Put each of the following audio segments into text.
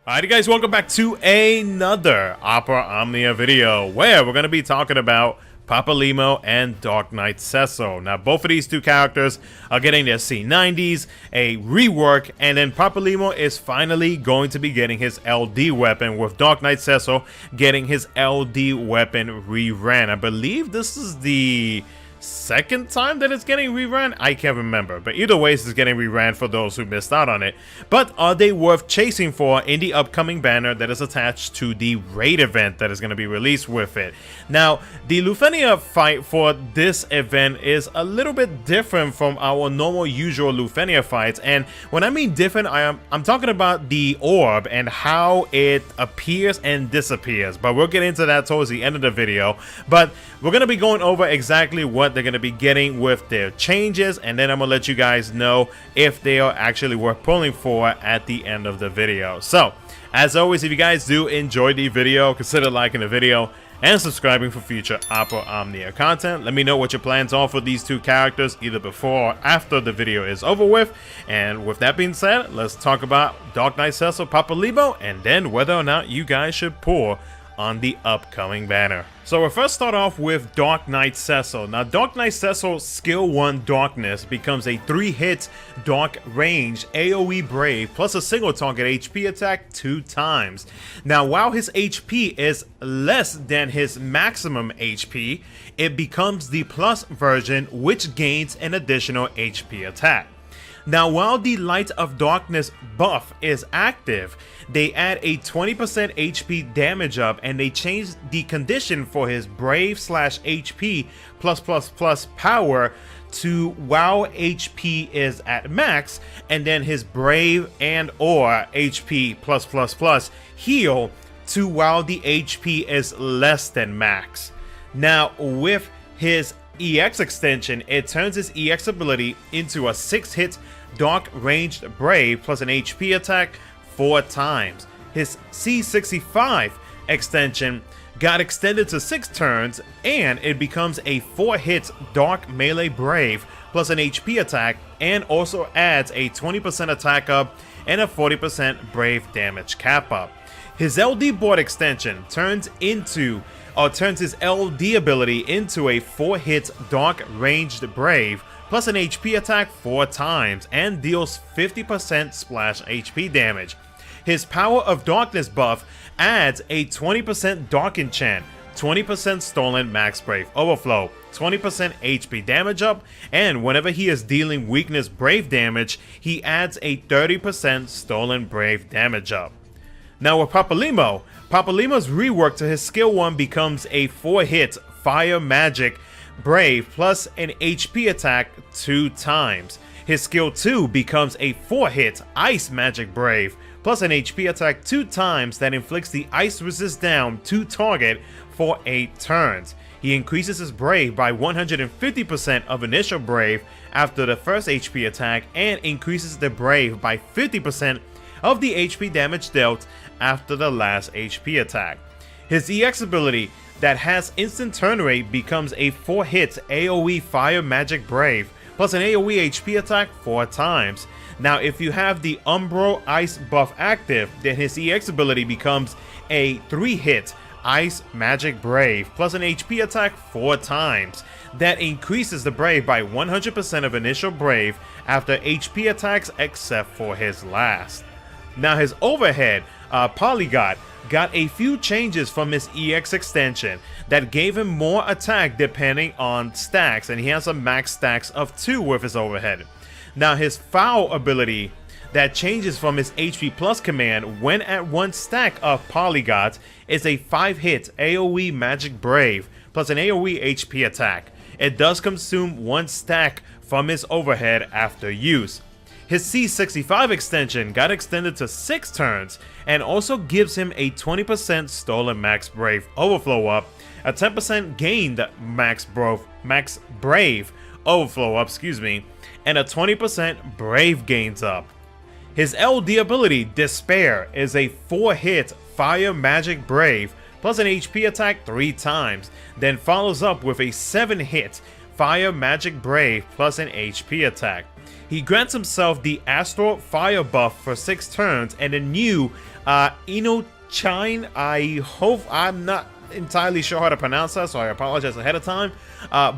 Alright guys, welcome back to another Papalymo video where we're going to be talking about Papalymo and Dark Knight Cecil. Now both of these two characters are getting their C90s, a rework, and then Papalymo is finally going to be getting his LD weapon, with Dark Knight Cecil getting his LD weapon reran. I believe this is the second time that it's getting reran. I can't remember, but either way, it's getting reran for those who missed out on it. But are they worth chasing for in the upcoming banner that is attached to the raid event that is going to be released with it? Now, the Lufenia fight for this event is a little bit different from our normal usual Lufenia fights, and when I mean different, I'm talking about the orb and how it appears and disappears, but we'll get into that towards the end of the video. But we're going to be going over exactly what they're going to be getting with their changes, and then I'm going to let you guys know if they are actually worth pulling for at the end of the video. So, as always, if you guys do enjoy the video, consider liking the video and subscribing for future Papalymo content. Let me know what your plans are for these two characters, either before or after the video is over with. And with that being said, let's talk about Dark Knight Cecil, Papalymo, and then whether or not you guys should pull on the upcoming banner. So we'll first start off with Dark Knight Cecil. Now Dark Knight Cecil skill 1 Darkness becomes a 3-hit dark range AoE Brave plus a single target HP attack 2 times. Now while his HP is less than his maximum HP, it becomes the plus version, which gains an additional HP attack. Now while the Light of Darkness buff is active, they add a 20% HP damage up, and they change the condition for his Brave / HP +++ power to while HP is at max, and then his Brave and or HP +++ heal to while the HP is less than max. Now with his EX extension, it turns his EX ability into a 6-hit dark ranged Brave plus an HP attack 4 times. His C65 extension got extended to 6 turns, and it becomes a 4-hit dark melee Brave plus an HP attack, and also adds a 20% attack up and a 40% Brave damage cap up. His LD board extension turns his LD ability into a 4-hit dark ranged Brave plus an HP attack 4 times, and deals 50% splash HP damage. His Power of Darkness buff adds a 20% Dark Enchant, 20% Stolen Max Brave Overflow, 20% HP damage up, and whenever he is dealing weakness Brave damage, he adds a 30% Stolen Brave damage up. Now with Papalymo's rework to his skill 1 becomes a 4-hit Fire Magic Brave plus an HP attack 2 times. His skill 2 becomes a 4-hit Ice Magic Brave plus an HP attack 2 times that inflicts the ice resist down to target for 8 turns. He increases his Brave by 150% of initial Brave after the first HP attack, and increases the Brave by 50% of the HP damage dealt after the last HP attack. His EX ability that has instant turn rate becomes a 4-hit AoE Fire Magic Brave plus an AoE HP attack 4 times. Now if you have the Umbro Ice buff active, then his EX ability becomes a 3-hit Ice Magic Brave plus an HP attack 4 times. That increases the Brave by 100% of initial Brave after HP attacks except for his last. Now his overhead, Polygot, got a few changes from his EX extension that gave him more attack depending on stacks, and he has a max stacks of 2 with his overhead. Now his Foul ability that changes from his HP plus command when at 1 stack of Polygot is a 5-hit AoE Magic Brave plus an AoE HP attack. It does consume 1 stack from his overhead after use. His C65 extension got extended to 6 turns, and also gives him a 20% Stolen Max Brave Overflow up, a 10% gained Max Brave Overflow up, and a 20% Brave gains up. His LD ability, Despair, is a 4-hit Fire Magic Brave plus an HP attack 3 times, then follows up with a 7-hit Fire Magic Brave plus an HP attack. He grants himself the Astral Fire buff for 6 turns and a new Inochine. I hope I'm not entirely sure how to pronounce that, so I apologize ahead of time.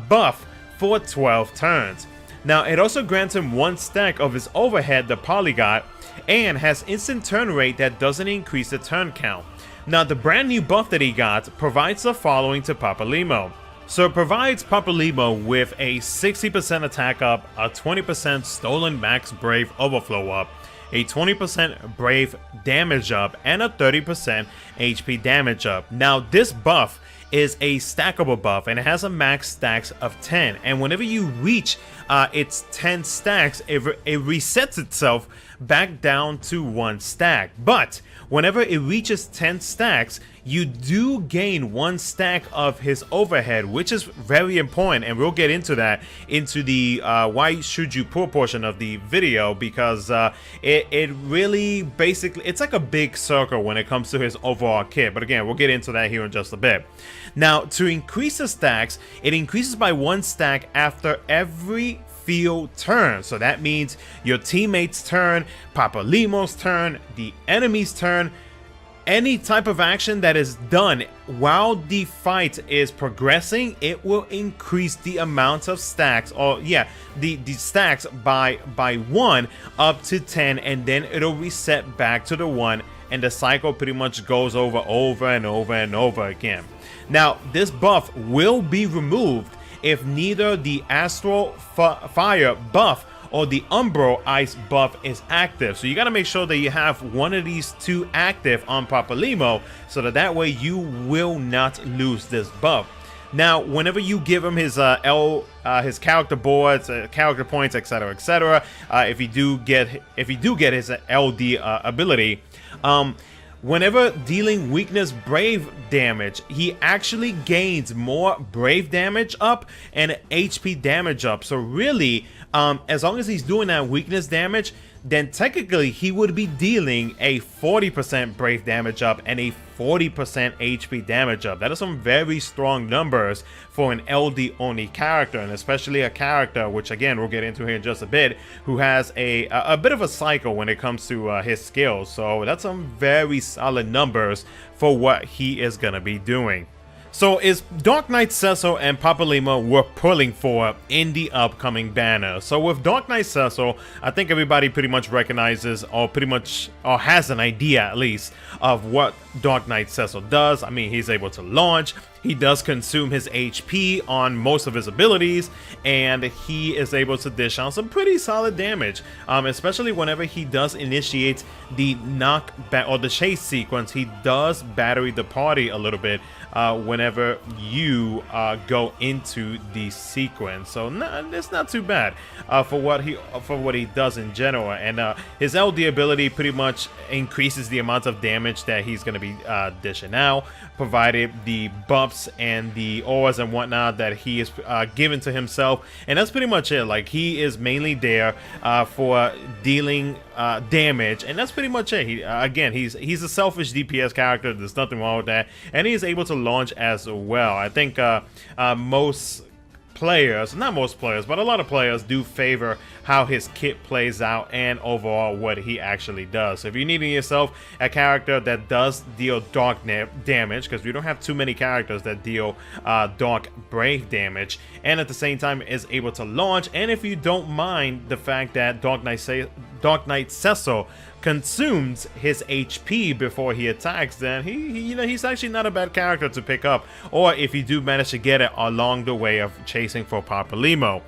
Buff for 12 turns. Now, it also grants him 1 stack of his overhead, the Polygot, and has instant turn rate that doesn't increase the turn count. Now, the brand new buff that he got provides the following to Papalymo. So it provides Papalymo with a 60% attack up, a 20% stolen max brave overflow up, a 20% brave damage up, and a 30% HP damage up. Now, this buff is a stackable buff, and it has a max stacks of 10, and whenever you reach its 10 stacks, it resets itself back down to 1 stack. But whenever it reaches 10 stacks, you do gain 1 stack of his overhead, which is very important, and we'll get into that into the why should you pull portion of the video, because it really basically, it's like a big circle when it comes to his overall kit. But again, we'll get into that here in just a bit. Now, to increase the stacks, it increases by 1 stack after every field turn. So that means your teammate's turn, Papalymo's turn, the enemy's turn. Any type of action that is done while the fight is progressing, it will increase the amount of stacks, or yeah, the stacks by 1 up to 10, and then it'll reset back to the 1, and the cycle pretty much goes over and over again. Now, this buff will be removed if neither the Astral Fire buff or the Umbral Ice buff is active. So you got to make sure that you have one of these 2 active on Papalymo, so that way you will not lose this buff. Now, whenever you give him his his character boards, character points, etc., etc., if you do get his LD ability, whenever dealing weakness brave damage, he actually gains more brave damage up and HP damage up. So really, as long as he's doing that weakness damage, then technically he would be dealing a 40% brave damage up and a 40% HP damage up. That is some very strong numbers for an LD only character, and especially a character which, again, we'll get into here in just a bit, who has a bit of a cycle when it comes to his skills. So that's some very solid numbers for what he is gonna be doing. So is Dark Knight Cecil and Papalymo worth pulling for in the upcoming banner? So with Dark Knight Cecil, I think everybody pretty much recognizes, or has an idea at least, of what Dark Knight Cecil does. I mean, he's able to launch, he does consume his HP on most of his abilities, and he is able to dish out some pretty solid damage, especially whenever he does initiate the knockback or the chase sequence. He does battery the party a little bit whenever you go into the sequence. So it's not too bad for what he does in general. And his LD ability pretty much increases the amount of damage that he's going to be dishing out, provided the buffs and the auras and whatnot that he is given to himself. And that's pretty much it. Like, he is mainly there for dealing damage, and that's pretty much it. Again, he's a selfish DPS character. There's nothing wrong with that, and he is able to launch as well. I think most players, not most players, but a lot of players do favor how his kit plays out and overall what he actually does. So if you're needing yourself a character that does deal dark damage, because we don't have too many characters that deal dark brave damage, and at the same time is able to launch, and if you don't mind the fact that Dark Knight Cecil consumes his HP before he attacks, then he's actually not a bad character to pick up, or if you do manage to get it along the way of chasing for Papalymo.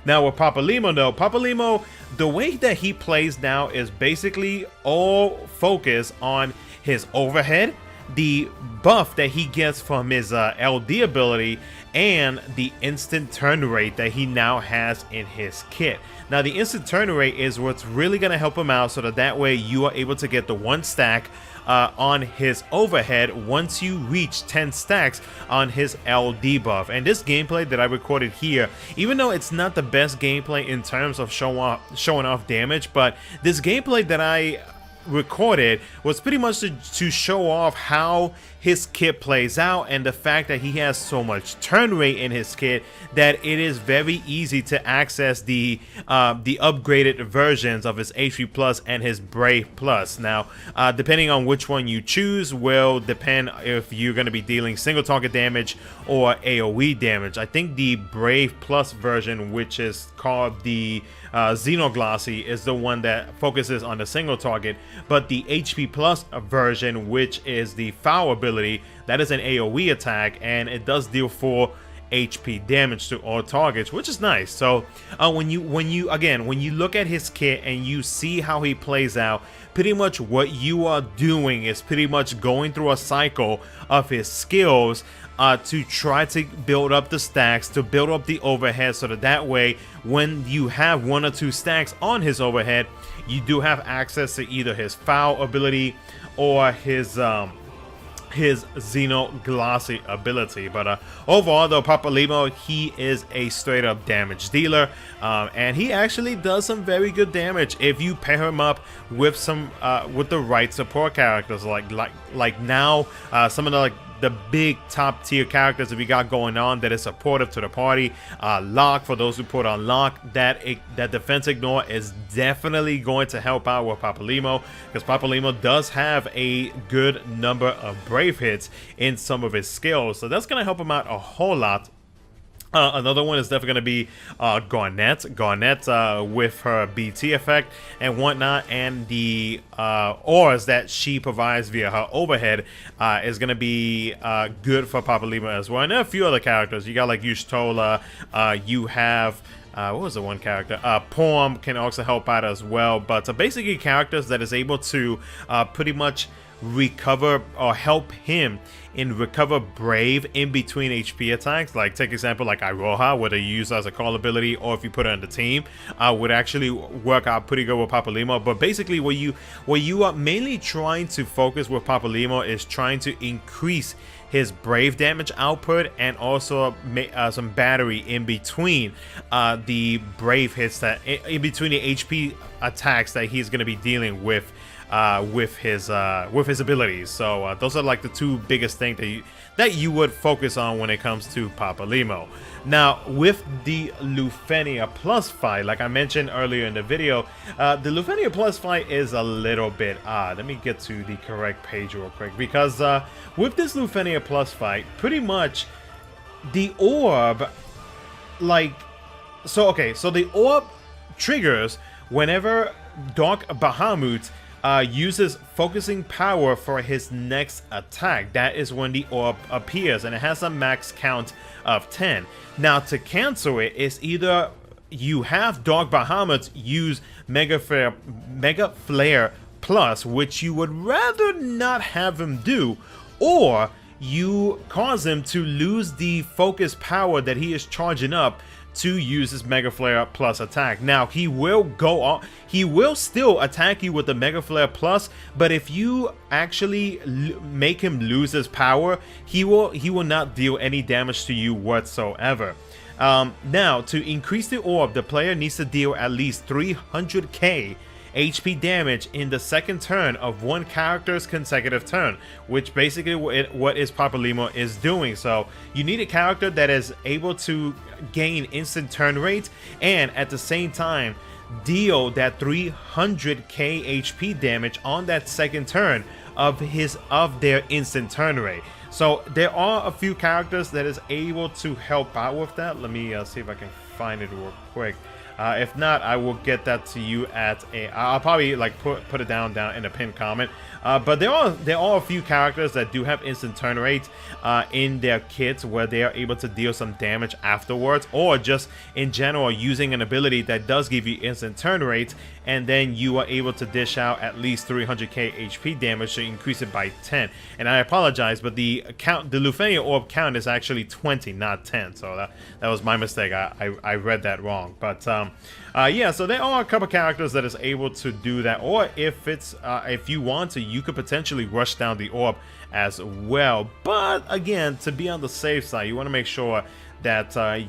Now with Papalymo though, Papalymo, the way that he plays now is basically all focus on his overhead, the buff that he gets from his LD ability, and the instant turn rate that he now has in his kit. Now the instant turn rate is what's really going to help him out, so that way you are able to get the 1 stack on his overhead once you reach 10 stacks on his LD buff. And this gameplay that I recorded here, even though it's not the best gameplay in terms of showing off damage, but this gameplay that I recorded was pretty much to show off how his kit plays out, and the fact that he has so much turn rate in his kit that it is very easy to access the upgraded versions of his HP Plus and his Brave Plus. Now, depending on which one you choose will depend if you're going to be dealing single target damage or AoE damage. I think the Brave Plus version, which is called the Xenoglossy, is the one that focuses on the single target, but the HP Plus version, which is the Foul ability, that is an AoE attack, and it does deal 4 HP damage to all targets, which is nice. So when you look at his kit and you see how he plays out, pretty much what you are doing is pretty much going through a cycle of his skills to try to build up the stacks, to build up the overhead, so that way when you have 1 or 2 stacks on his overhead, you do have access to either his Foul ability or his Xenoglossy ability. But overall though, Papalymo, he is a straight up damage dealer, and he actually does some very good damage if you pair him up with some with the right support characters, like now some of the big top tier characters that we got going on that is supportive to the party. Lock, for those who put on Lock, that defense ignore is definitely going to help out with Papalymo, because Papalymo does have a good number of brave hits in some of his skills, so that's going to help him out a whole lot. Another one is definitely going to be Garnet. Garnet with her BT effect and whatnot, and the ores that she provides via her overhead is going to be good for Papalymo as well. And a few other characters. You got like Yushtola, you have what was the one character? Poem can also help out as well. But basically characters that is able to pretty much recover or help him in recover brave in between HP attacks. Like take example like Iroha, whether you use as a call ability or if you put it on the team, would actually work out pretty good with Papalymo. But basically what you are mainly trying to focus with Papalymo is trying to increase his brave damage output, and also some battery in between the brave hits, that in between the HP attacks that he's going to be dealing with his abilities. So those are like the 2 biggest things that you would focus on when it comes to Papalymo. Now with the Lufenia Plus fight, like I mentioned earlier in the video, the Lufenia Plus fight is a little bit odd. Let me get to the correct page real quick, because with this Lufenia Plus fight, pretty much the orb, so the orb triggers whenever Dark Bahamut uses focusing power for his next attack. That is when the orb appears, and it has a max count of 10. Now to cancel it is either you have Dark Bahamut use Mega Flare Plus, which you would rather not have him do, or you cause him to lose the focus power that he is charging up to use his Mega Flare Plus attack. Now he will still attack you with the Mega Flare Plus, but if you actually make him lose his power, he will not deal any damage to you whatsoever. Now to increase the orb, the player needs to deal at least 300k HP damage in the second turn of one character's consecutive turn, which basically what is Papalymo is doing. So you need a character that is able to gain instant turn rate and at the same time deal that 300k HP damage on that second turn of their instant turn rate. So there are a few characters that is able to help out with that. Let me see if I can find it real quick. If not, I will get that to you at I'll probably like put it down in a pinned comment. But there are a few characters that do have instant turn rates in their kits where they are able to deal some damage afterwards, or just in general using an ability that does give you instant turn rates, and then you are able to dish out at least 300k HP damage to increase it by 10. And I apologize, but the Lufenia orb count is actually 20, not 10. So that was my mistake. I read that wrong. But yeah, so there are a couple characters that is able to do that, or if you want to, you could potentially rush down the orb as well. But again, to be on the safe side, you want to make sure that I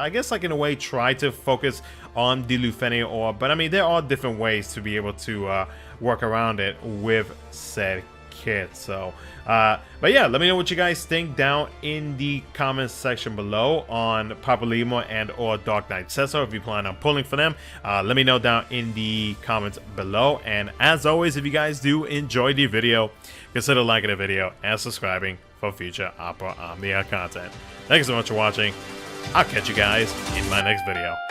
guess like in a way try to focus on the Lufenia orb, but I mean, there are different ways to be able to work around it with said kit. So but yeah, let me know what you guys think down in the comments section below on Papalymo and or Dark Knight Cesso. If you plan on pulling for them, let me know down in the comments below. And as always, if you guys do enjoy the video, consider liking the video and subscribing for future Opera Omnia content. Thank you so much for watching. I'll catch you guys in my next video.